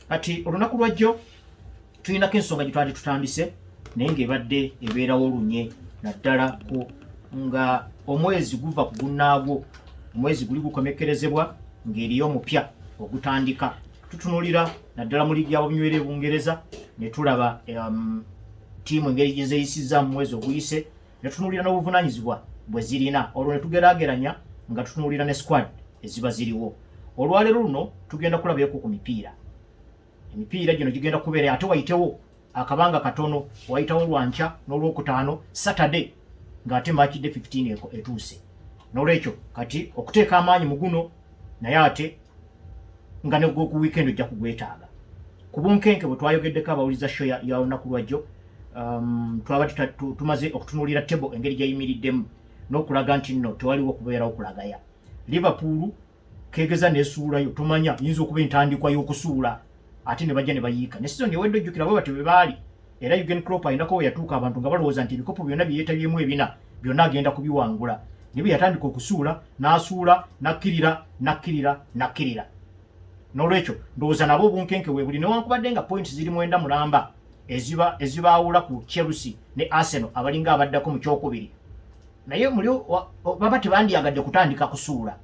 Kati olunaku lwajjo tulinako ensonga gye twali tutandise naye ng'ebadde ebeerawo olunye naddala nga omwezi guva ku gunnaagwo, omwezi guli gukomekkerezebwa ng'eriyo omupya ogutandika. Tutunuulira naddala mu ligi y'Abanywerere e Bungereza ne tulaba ttiimu engeri gye zeeyisizza mu mwezi oguyise, ne tutunuulira n'obuvunaanyizibwa bwe zirina. Olwo ne tugeraageranya nga tutunuulira ne squad eziba ziriwo. Olwaleero luno tugenda kulabyeko ku mipiira. Emipiira gino gigenda kubeera ate wayitewo akabanga katono, wayitawo lwankya n'olwokutaano Saturday ng'ate match day 15 etuuse. N'olwekyo kati okuteeka amaanyi mu guno naye ate nga ne ku weekend ojja kugwetaaga. Ku bunkenke bwe twayogeddeko abawuliza show ya olunaku lwajjo, twaba tumaze okutunuulira table engeri gyeyimiriddemu n'okulaga nti nno tewaliwo okubeerawo kulagaya. Liverpool kegeza nesuulayo, tumanya yinza okuba entandikwa y'okusuula ate ne bajja ne bayiika. Ne season ewedde ojjukira bwe batyo bwe baali. Era Jurgen Klopp ayinako we yatuuka abantu nga balowooza nti ebikopo byonna bye yeetabyemu ebina byonna agenda kubiwangula. Ne bwe yatandika okusuula, n'asuula, n'akkirira. N'olwekyo ndowooza nabo obunkenke weebuli newankubadde nga points ziri 9 mulamba ezibaawula ku Chelsea ne Arsenal abalinga abaddako mu kyokubiri. Naye baba tebandyagadde kutandika kusuula.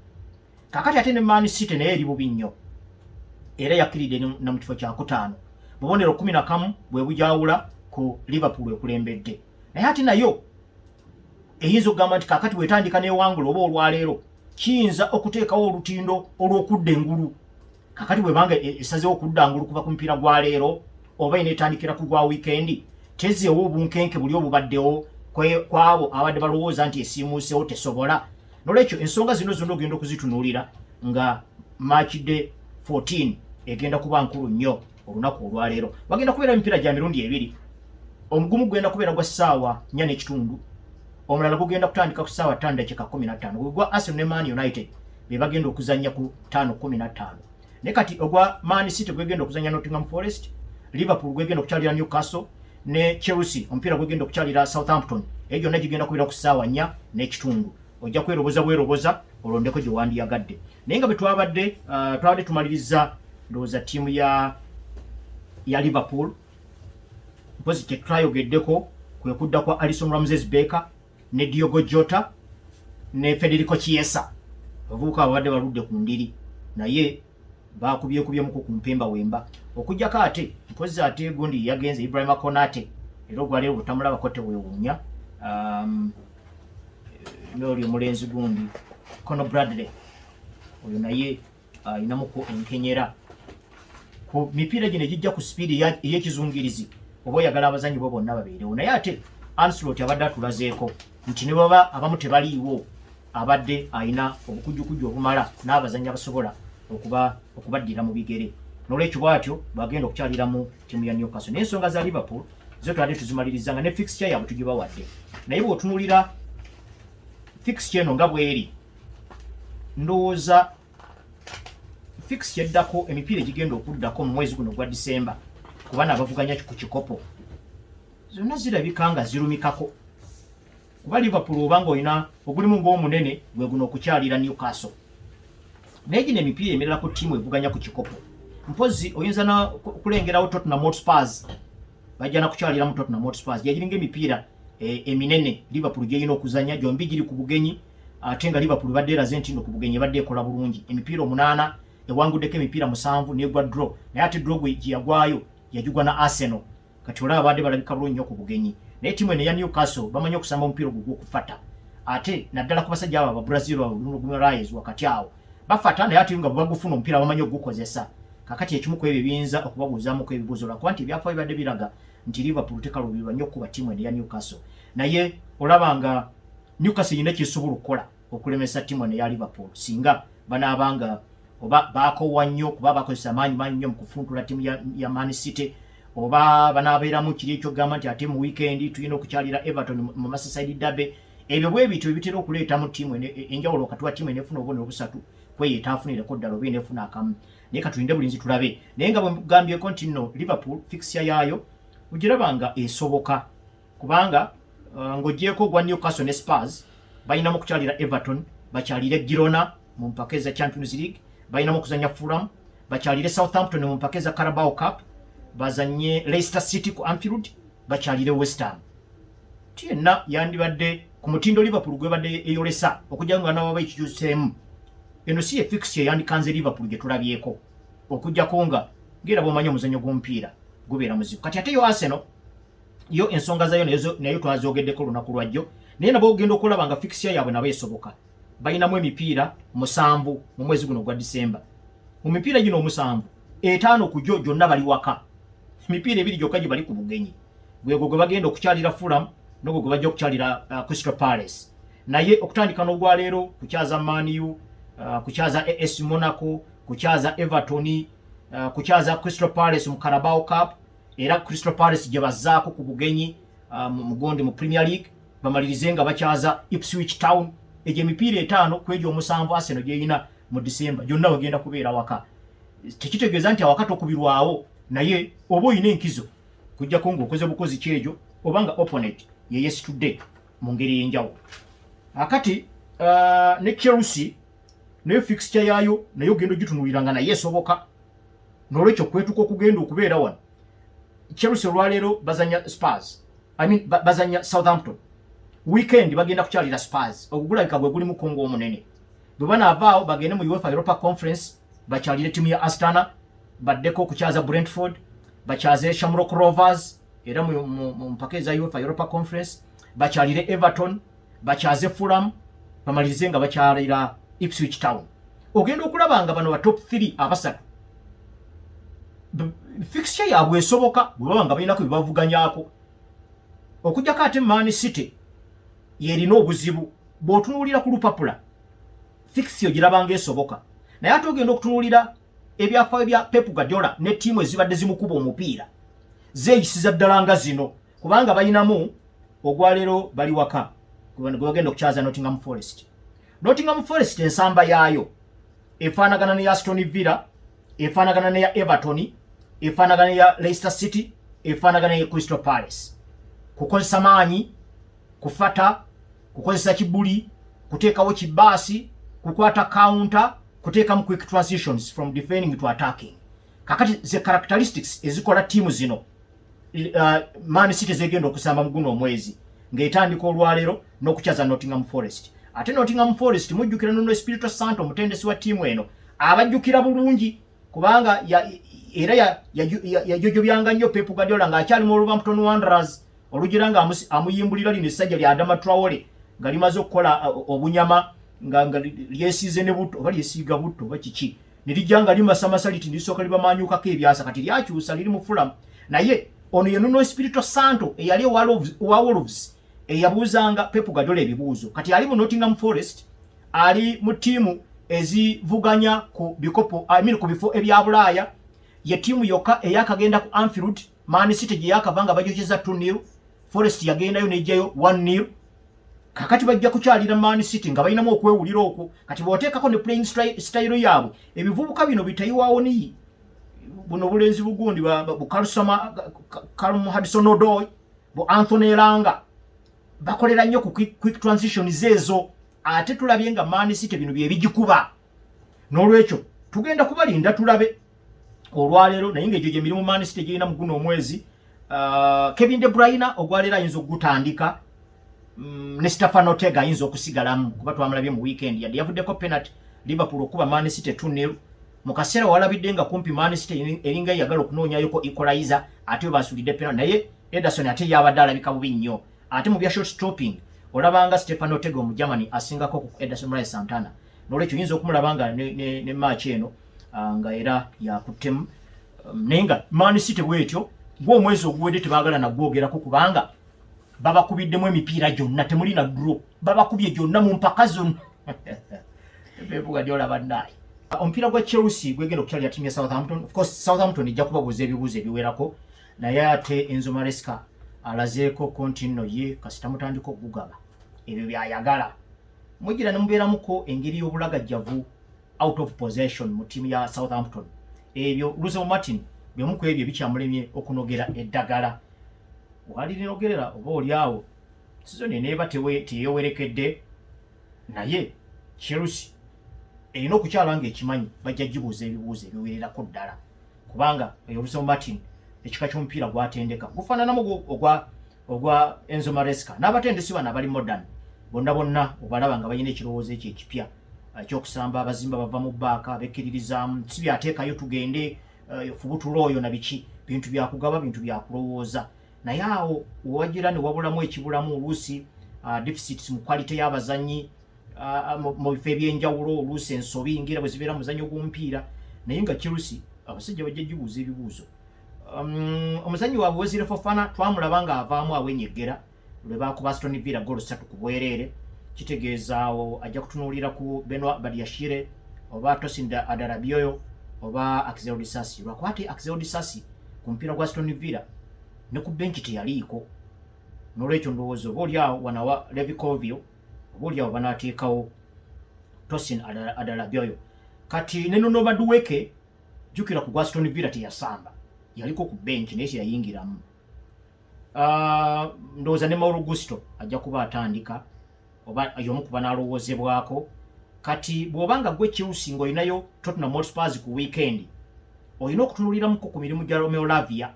Kakati ate ne Man City naye eri bubi nnyo. Era yakkiridde na mu kifo kya kutaano. Bubonero 11 bwe bujawula ku Liverpool ekulembedde. Naye ate nayo eyinza okugamba nti kakati bwetandika n'ewangula oba olwaleero kiyinza okuteekawo olutindo olw'okudda engulu. Kakati bwebanga esazeewo okudda engulu kuva ku mupiira gwa leero oba ineetandikira ku gwa weekend, tezeewo obunkenke buli obubaddewo kwabo abadde balowooza nti esiimuusewo tesobola. N'olwekyo ensonga zino zonna ogenda okuzitunuulira nga match day 14 egenda kuba nkulu nnyo olunaku olwaleero. Bagenda kubeera emipiira gya mirundi ebiri. Omugumu gugenda kubeera gwa ssaawa 4:30, omulala gugenda kutandika ku ssaawa 5:15. Gwa Arsenal ne Man United be bagenda okuzannya ku 5:15. Ne kati ogwa Man City gwegenda okuzannya Nottingham Forest, Liverpool gwegenda okukyalira Newcastle ne Chelsea omupiira gwegenda okukyalira Southampton. Eyo gyonna gigenda kubeera ku ssaawa 4:30. Ojja kweroboza bweroboza olondeko gye wandiyagadde. Naye nga bwe twabadde tumaliriza ndowooza ttiimu ya Liverpool, mpozi kye twayogeddeko kwe kudda kwa Alisson Ramsey-Becker ne Diogo Jota ne Federico Chiesa. Abavubuka babadde baludde ku ndiri naye bakubyekubyemu ku mpemba wemba. Okujjako ate mpozi ate gundi yagenze Ibrahima Konate era ogwaleero butamulabako teweewuunya. N'oli omulenzi gundi Conor Bradley oyo naye ayinamuko enkenyera. Ku mipiira gino egijja ku sipiidi ey'ekizungirizi oba oyagala abazanyi bo bonna babeerewo. Naye ate Ancelotti abadde atulazeeko nti ne baba abamu tebaliiwo abadde ayina obukujjukujju obumala n'abazanyi abasobola okubaddira mu bigere. N'olwekyo bw'atyo bagenda okukyalira mu ttiimu ya Newcastle. N'ensonga za Liverpool zo twali tuzimaliriza nga ne fixture yaabwe tugibawadde. Naye bw'otunuulira fixture eno nga bw'eri, ndowooza fixture eddako emipiira egigenda okuddako mu mwezi guno gwa Disemba kuba n'abavuganya ku kikopo zonna zirabika nga zirumikako. Kuba Liverpool obanga olina ogulimu ng'omunene gwe guno okukyalira Newcastle. Naye gino emipiira emirala ku ttiimu evuganya ku kikopo. Mpozi oyinza kulengerawo Tottenham Hotspur bajja na kukyalira mu Tottenham Hotspur. Giringa emipiira eminene Liverpool gyeyina okuzanya, gyombi giri ku bugenyi ate nga Liverpool badde eraze nti no ku bugenyi badde ekola bulungi. Emipiira 8 ewanguddeko emipiira 7 n'egwa draw. Naye ate draw gye yagwayo yagigwa na Arsenal. Kati olaba badde balabika bulungi nnyo ku bugenyi. Naye ttiimu eno eya Newcastle bamanyi okusamba omupiira ogwo okufata. Ate naddala ku basajja abo Ababrazil Bruno Guimaraes wakati awo bafata, naye ate nga bagufuna omupiira bamanyi ogukozesa. Kakati ekimu ku ebyo biyinza okubabuuzaamuko ebibuuzo lwakuba nti ebyafaayo bibadde biraga nti Liverpool tekalubirwa nnyo okuba ttiimu eno eya Newcastle. Naye olaba nga Newcastle yina kyesobola okukola okulemesa ttiimu eno eya Liverpool singa banaabanga oba baakoowa nnyo kuba bakozesa amaanyi nnyo mu kufuntula ttiimu ya Man City, oba banaabeeramu kiri ekyogamba nti ate mu weekend tulina okukyalira Everton mu Merseyside Derby. Ebyo bwe bityo bitera okuleeta mu ttiimu enjawulo wakati wa ttiimu enefuna obubonero busatu kweyeta afunireko ddala oba enefuna akamu. Naye katulinde bulinzi tulabe. Naye nga bwe mugambyeko nti nno Liverpool fixture yaayo ogiraba nga esoboka kubanga ng'ogyeko gwa Newcastle ne Spurs balinamu okukyalira Everton, bakyalire Girona mu mpaka eza Champions League, balinamu okuzanya Fulham, bakyalire Southampton mu mpaka za Carabao Cup, bazanye Leicester City ku Anfield, bakyalire West Ham. Tienna yandibadde ku mutindo Liverpool gwe badde eyolesa okujja nga nabo bayikyusemu. Eno si fixture yandikanze Liverpool gye tulabyeko. Okujja konga ngera bomanyi omuzanyo gw'omupiira gubeera muzibu. Kati ate yo Arsenal yo ensonga zayo nayo twazogeddeko lunaku lwajjo. Naye nabo ogenda okulaba nga fixture yaabwe nabo esoboka. Bayinamu emipiira 7 mu mwezi guno gwa December. Mu mipiira gino 7, 5 ku gyonna bali waka. Emipiira 2 gyokka gye bali ku bugenyi. Gwego gwe bagenda okukyalira Fulham n'ogwo gwe bajja okukyalira Crystal Palace. Naye okutandika n'ogwa leero kukyaza Man U, kukyaza AS Monaco, kukyaza Everton, kukyaza Crystal Palace mu Carabao Cup, era Crystal Palace gye bazzaako ku bugenyi mu mugondi mu Premier League, bamalirize nga bakyaza Ipswich Town. Eje mipiira 5 kwegyo 7 Arsenal gyeyina mu December gyonna bagenda kubeera waka. Tekitegeeza nti awaka tokubirwawo, naye oba oyina enkizo kujja kongo okoze bukozi kyejo obanga opponent ye yesterday mu ngeri y'enjawulo. Akati ne Chelsea ne fixture yayo nayo gendo gitunuliranga naye esoboka. Nolwekyo kwetuko kugenda okubeera wano. Chelsea olwaleero bazanya Spurs, bazanya Southampton. Weekend bagenda kukyalira Spurs. Okugulabika gwe guli mu Kongo omunene. Bwe banaavaawo bagende mu UEFA Europa Conference bakyalire timu ya Astana, baddeko okukyaza Brentford, bakyaze Shamrock Rovers era mu mpaka za UEFA Europa Conference, bakyalire Everton, bakyaze Fulham, bamalirize nga bakyalira Ipswich Town. Ogenda okulaba nga bano ba top 3 abasatu fixture yaabwe esoboka bwe baba nga balinako bibavuganyako. Okujjako ate Man City yerina obuzibu bw'otunuulira ku lupapula fixture girabanga esoboka, naye ate ogenda okutunuulira ebyafaayo bya Pep Guardiola ne ttiimu ezibadde zimukuba omupiira zeeyisiza ddala nga zino, kubanga balinamu ogwaleero bali waka gwe bagenda okukyaza Nottingham Forest. Nottingham Forest ensamba yaayo efaanagana ne ya Aston Villa, efaanagana ne ya Everton, efaanagana ne ya Leicester City, efaanagana ne ya Crystal Palace. Kukozesa maanyi, kufata, kukozesa kibuli, kuteekawo kibaasi, kukwata counter, kuteekamu quick transitions from defending to attacking. Kakati ze characteristics ezikola timu zino Man City zegenda okusamba mu guno omwezi ng'etandika olwaleero n'okukyaza Nottingham Forest. Ate Nottingham Forest mujjukira Nuno Espirito Santo omutendesi wa timu eno abajjukira bulungi kubanga era yajojobyanga nnyo Pep Guardiola ng'akyali mu Wolverhampton Wanderers, olugira nga amuyimbulira lino essajja lya Adama Traore nga limaze okukola obunyama nga lyesiize ne butto oba lyesiiga butto oba kiki ne lijja nga limasamasa liti lisooka libamanyukako ebyasa, kati lyakyusa liri mu Fulham. Naye ono ye Nuno Espirito Santo eyali owa Wolves eyabuuzanga Pep Guardiola ebibuuzo, kati ali mu Nottingham Forest, ali mu ttiimu ezivuganya ku bikopo ku bifo ebya Bulaaya, ye ttiimu yokka eyakagenda ku Anfield. Man City gye yakavanga bajokyeza 2-0, Forest yagendayo nejjayo 1-0. Kakati bajja kukyalira Man City nga balinamu okwewulira okwo. Kati bw'oteekako ne playing style yaabwe ebivubuka bino bitayiwaawo niyi buno bulenzi bugundi Callum Hudson-Odoi, bu Anthony Elanga bakolera nnyo ku quick transitions ezo, ate tulabye nga Man City bino bye bigikuba. N'olwekyo tugenda kubalinda tulabe olwaleero, naye ng'egyo gye mirimu Man City gyerina mu guno omwezi. Kevin De Bruyne ogwaleero ayinza okugutandika, ne Stefan Ortega ayinza okusigalamu kuba twamulabye mu weekend yadde yavuddeko penalty Liverpool okuba Man City 2-0. Mu kaseera walabidde nga kumpi Man City eringa yagala okunoonyayoko equalizer, ate we basulidde penalty, naye Ederson ate yabadde alabika bubi nnyo. Ate mu bya short stopping olabanga Stefan Ortega mu Germany asingako ku Ederson Moraes Santana. N'olwekyo yinza okumulabanga ne match eno nga era yakuttemu. Naye nga Man City bwetyo gw'omwezi oguwedde tebaagala nagwogerako kubanga babakubiddemu emipiira gyonna, temulina draw, babakubye gyonna mu mpaka zonna. Pep Guardiola bannaye. Omupiira gwa Chelsea gwegenda okukyalira ttiimu ya Southampton. Of course Southampton ejja kubabuuza ebibuuzo ebiwerako, naye ate Enzo Maresca alazeeko kontino ye kasita mutandika okugaba ebyo byayagala. Mugira ne mubeeramuko engeri y'obulagajjavu out of possession mu ttiimu ya Southampton. Ebyo Russell Martin byemu ku ebyo bikyamulemye okunogera eddagala. Walirinogerera oba oliawo sizoni neeba teyewerekedde, naye Chelsea erina okukyala nga ekimanyi bajja gibuuza ebibuuzo ebiwererako ddala kubanga Olusomo Martin ekika ky'omupiira gwatendeka gufaananamu ogwa Enzo Maresca n'abatendesi bano abali modern bonna obalaba nga balina ekirowoozo ekyo ekipya ekyokusamba abazimba bava mu bbaaka bekkiririzaamu si byateekayo tugende fubutula oyo na biki bintu byakugaba bintu byakulowooza naye awo wagira ne wabulamu ekibulamu oluusi deficits mu quality y'abazannyi mu bifo ebyenjawulo oluusi ensobi ngira bwe zibeera muzannyo gw'omupiira naye nga Chelsea abasajja bajja gibuuza ebibuuzo omuzannyi waabwe Wesley Fofana twamulaba nga avaamu awenyeggera lwe baakuba Aston Villa goal 3 ku bwereere kitegeeza awo ajja kutunuulira ku Benoit Badiashile oba Tosin Adarabioyo oba Axel Disasi lwakwate Axel Disasi ku mupiira gwa Aston Villa ne ku benchi teyaliiko n'olwekyo ndowooza oba oliawo wanawa Levi Colville oba oliawo banaateekawo Tosin Adarabioyo kati ne Nono Madueke jukira ku Aston Villa teyasamba yaliko ku bench naye yayingiramu ndowooza ne Mauro Gusto ajja kuba atandika oba y'omu ku banalowoozebwako kati bw'obanga gwe Chelsea ng'olinayo Tottenham Hotspur ku weekend olina okutunuliramuko ku mirimu gya Romeo Lavia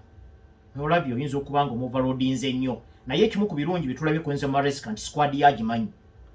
oyinza okuba nga omuvalodinze nnyo naye ekimu ku birungi bitulabye ku Enzo Maresca nti squad yagimanyi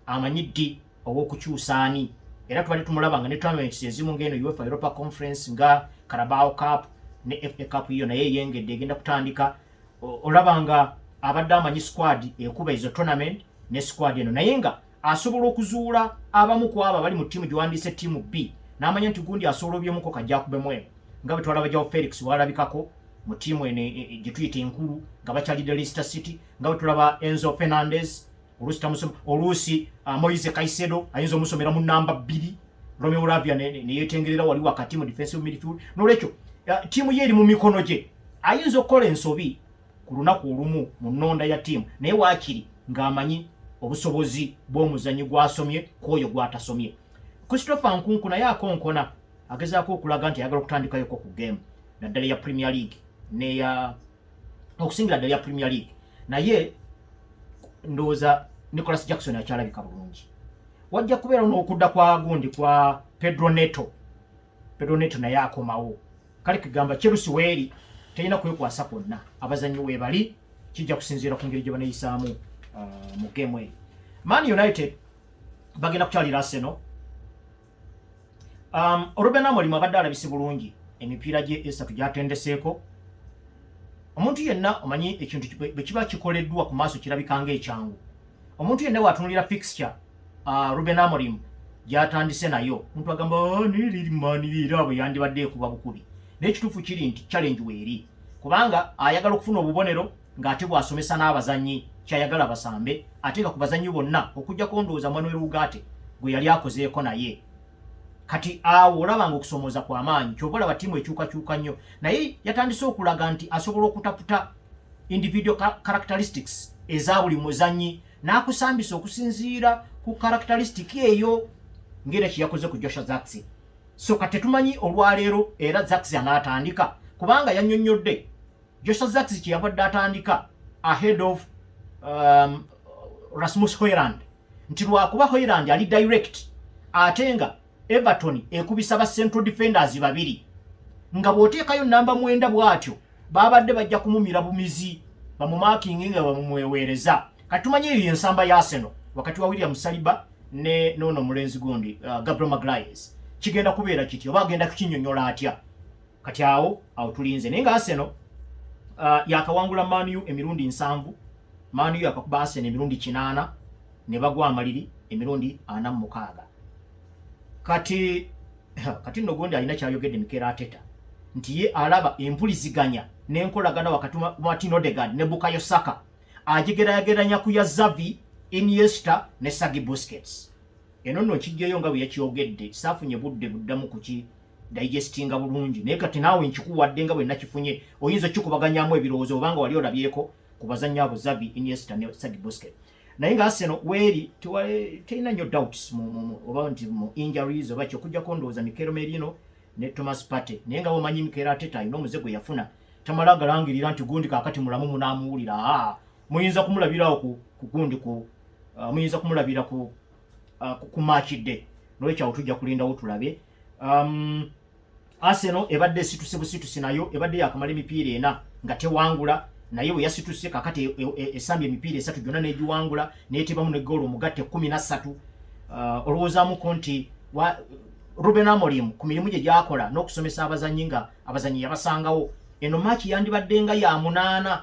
amanyi ddi ow'okukyusa ani era tubadde tumulaba nga ne tournaments ezimu ng'eno UEFA Europa Conference nga Carabao Cup ne FA Cup iyo naye eyengedde egenda kutandika olaba nga abadde amanyi squad ekuba ezo tournament ne squad eno naye nga asobola okuzuula abamu ku abo bali mu ttiimu giwandiise ttiimu B n'amanya nti gundi asobola obyemuko kajja akubemu eno nga bwe twalaba Joao Felix walabikako mu ttiimu eno gye tuyita enkulu nga bakyalidde Leicester City nga bwe tulaba Enzo Fernandez oluusi Moise Caicedo ayinza omusomera mu namba 2 Romeo Lavia ne yeetengerera wali wakati mu defensive midfield n'olwekyo ttiimu ye eri mu mikono gye ayinza okukola ensobi ku lunaku olumu mu nnonda ya ttiimu naye waakiri ng'amanyi obusobozi bw'omuzannyi gw'asomye kw'oyo gw'atasomye Christopher Nkunku naye akonkona agezaako okulaga nti ayagala okutandikayoko ku game naddala ya Premier League okusingira ddala ya Premier League naye ndowooza Nicholas Jackson akyalabika bulungi wajja kubeera n'okudda kwa gundi kwa Pedro Neto naye akomawo kale kigamba Chelsea weeri terina kwekwasa kwonna abazannyi weebali kijja kusinziira ku ngeri gye baneyisaamu mu game eyo Man United bagenda kukyalira Arsenal Ruben Amorim abadde alabise bulungi emipiira gye esatu gyatendeseeko omuntu yenna omanyi ekintu bwe kiba kikoleddwa ku maaso kirabika ng'ekyangu omuntu yenna bw'atunulira fixture Ruben Amorim gyatandise nayo omuntu agamba niririmanirira bwe yandibadde ekuba bukubi naye ekituufu kiri nti challenge weeri kubanga ayagala okufuna obubonero ng'ate bw'asomesa n'abazannyi kyayagala basambe ate nga ku bazannyi bonna okugjako ndowooza Manuel Ugarte gwe yali akozeeko naye kati awo olabanga okusomooza kw'amaanyi kyova olaba ttiimu ekyukakyuka nnyo naye yatandise okulaga nti asobola okutaputa individual characteristics eza buli muzannyi n'akusambisa okusinziira ku characteristic eyo ng'era kye yakoze ku Joshua Zirkzee so kati tetumanyi olwaleero era Zirkzee anaatandika kubanga yannyonnyodde Joshua Zirkzee kye yabadde atandika ahead of Rasmus Hojlund nti lwakuba Hojlund ali direct ate nga Everton ekubisa ba central defenders babiri nga bw'oteekayo namba 9 bw'atyo babadde bajja kumumira bumizi bamumakingi nga bamumweweereza kati tumanyi eyo ensamba ya Arsenal wakati wa William Saliba ne nono mulenzi gundi Gabriel Magalhaes kigenda kubeera kityo oba agenda kukinyonnyola atya kati awo tulinze naye nga Arsenal yakawangula Man U emirundi 7 Man U yakakuba Arsenal emirundi 8 ne bagwa amaliri emirundi 46 kati nno gundi alina kyayogedde Mikel Arteta nti ye alaba empuliziganya n'enkolagana wakati wa Martin Odegaard ne Bukayo Saka agigeraageranya ku ya Xavi, Iniesta ne Sergi Busquets eno nno kijjayo nga bwe yakyogedde saafunye budde buddamu kuki digestinga bulungi naye kati naawe nkikuwadde nga bwe nakifunye oyinza kikubaganyamu ebirowoozo obanga wali olabyeko ku bazannyi abo Xavi, Iniesta ne Sergi Busquets naye nga Arsenal weeri terina nnyo doubts oba nti mu injuries oba kyokujjako ndowooza Mikel Merino ne Thomas Partey naye nga bomanyi Mikel Arteta alina omuze gwe yafuna tamala galangirira nti gundi kaakati mulamu munaamuwulira muyinza kumulabirawo ku gundi muyinza kumulabira ku match day nolekyawo tujja kulindawo tulabe. Arsenal ebadde situsi nayo ebadde yakamala emipiira ena nga tewangula, naye we yasituse kakati esambye emipiira 3 gyonna n'egiwangula n'etebamu ne goal omugatte 13. Olowoozamuko nti Ruben Amorim ku mirimu gye gyakola n'okusomesa abazanyi nga abazanyi yabasangawo, eno maaki yandibadde nga ya 8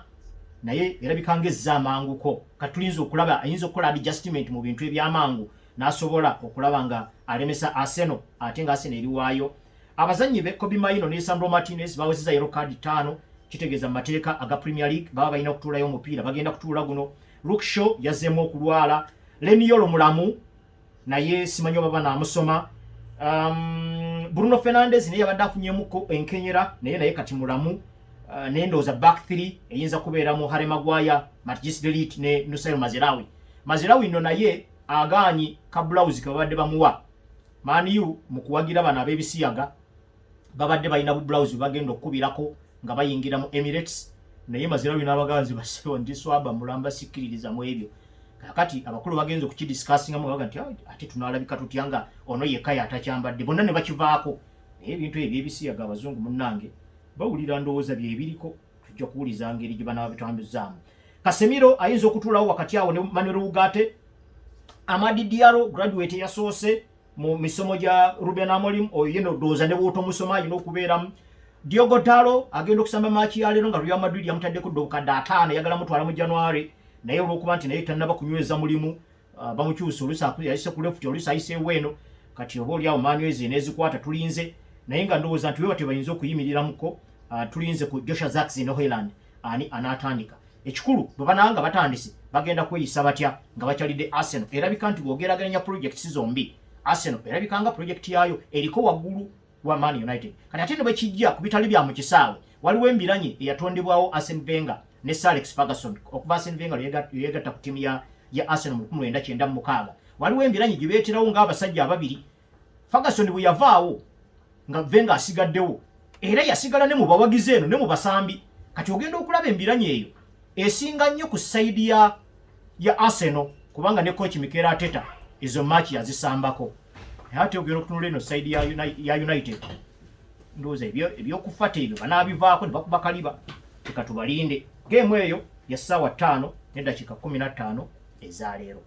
naye erabika ng'ezza amanguko. Katulinza okulaba ayinza okukola adjustment mu bintu ebyamangu n'asobola okulaba nga alemesa Arsenal, ate nga Arsenal eriwaayo. Abazanyi be Kobe Maino ne Sandro Martinez bawezeza yellow card 5, kitegeeza mateeka aga Premier League baba balina kutuulayo omupiira, bagenda kutuula guno. Luke Shaw yazzeemu okulwala. Leniolo mulamu naye simanyi oba banaamusoma. Bruno Fernandes naye yabadde afunyemuko enkenyera naye kati mulamu. N'endooza back 3 eyinza kubeeramu Harry Maguire, Matthijs de Ligt ne Nusair Mazraoui. Mazraoui nno naye agaanyi ka blouse ke babadde bamuwa. Man U mu kuwagira bano ab'ebisiyaga babadde balina bu blouse bagenda okubirako nga bayingira mu Emirates, naye Mazraoui n'abaganzi basewo ndiswaba mulamba sikiririza mu ebyo. Kakati abakulu bagenze okukidiscussinga mu baga nti ate tunalabika tutyanga ono yekaya atakyambadde, bonna ne bakivaako. Naye ebintu ebyo ebisiyaga abazungu munnange bawulira ndowooza bye biriko, tujja kuwuliza ngeri gye banaaba bitambuzaamu. Casemiro ayinza okutuulawo wakati awo ne Manuel Ugarte. Amadi Diallo graduate yasoose mu misomo gya Ruben Amorim, oyo yeno ndowooza ne bw'otomusoma alina okubeeramu. Diogo Dalot agenda okusamba maaki ya leero nga Real Madrid yamutaddeko ddokadde 5 yagala mutwala mu January, naye olw'okuba nti naye tannaba kunyweza mulimu bamukyusa oluusi yayise ku left oluusi ayiseewo eno, kati oba oliawo maanywezi n'ezikwata tulinze, naye nga ndowooza nti weewate bayinza okuyimiriramuko. Tulinze ku Joshua Zirkzee ne Haaland ani anaatandika. Ekikulu bwe bananga batandise bagenda kweyisa batya nga bakyalidde Arsenal. Erabika nti bw'ogeraganya projekiti zombi, Arsenal erabika nga projekiti yaayo eriko waggulu wa Man United. Kati ate ne bwe kijja ku bitali bya mu kisaawe, waliwo embiranye eyatondebwawo Arsene Wenger ne Sir Alex Ferguson okuva Arsene Wenger yegatta ku ttiimu ya Arsenal mu 1996. Waliwo embiranye gye beeterawo ng'abasajja ababiri. Ferguson bwe yavaawo nga Wenger asigaddewo, era yasigala ne mu bawagizi eno ne mu basambi. Kati ogenda okulaba embiranye eyo esinga nnyo ku sayidi ya Arsenal, kubanga ne coach Mikel Arteta izo match yazisambako. Ate ogenda okutunula eno sayidi ya United, ndowooza ebyokufata ebyo banaabivaako ne bakuba kaliba. Leka tubalinde. Geemu eyo ya ssaawa 5 n'eddakiika 15 eza leero.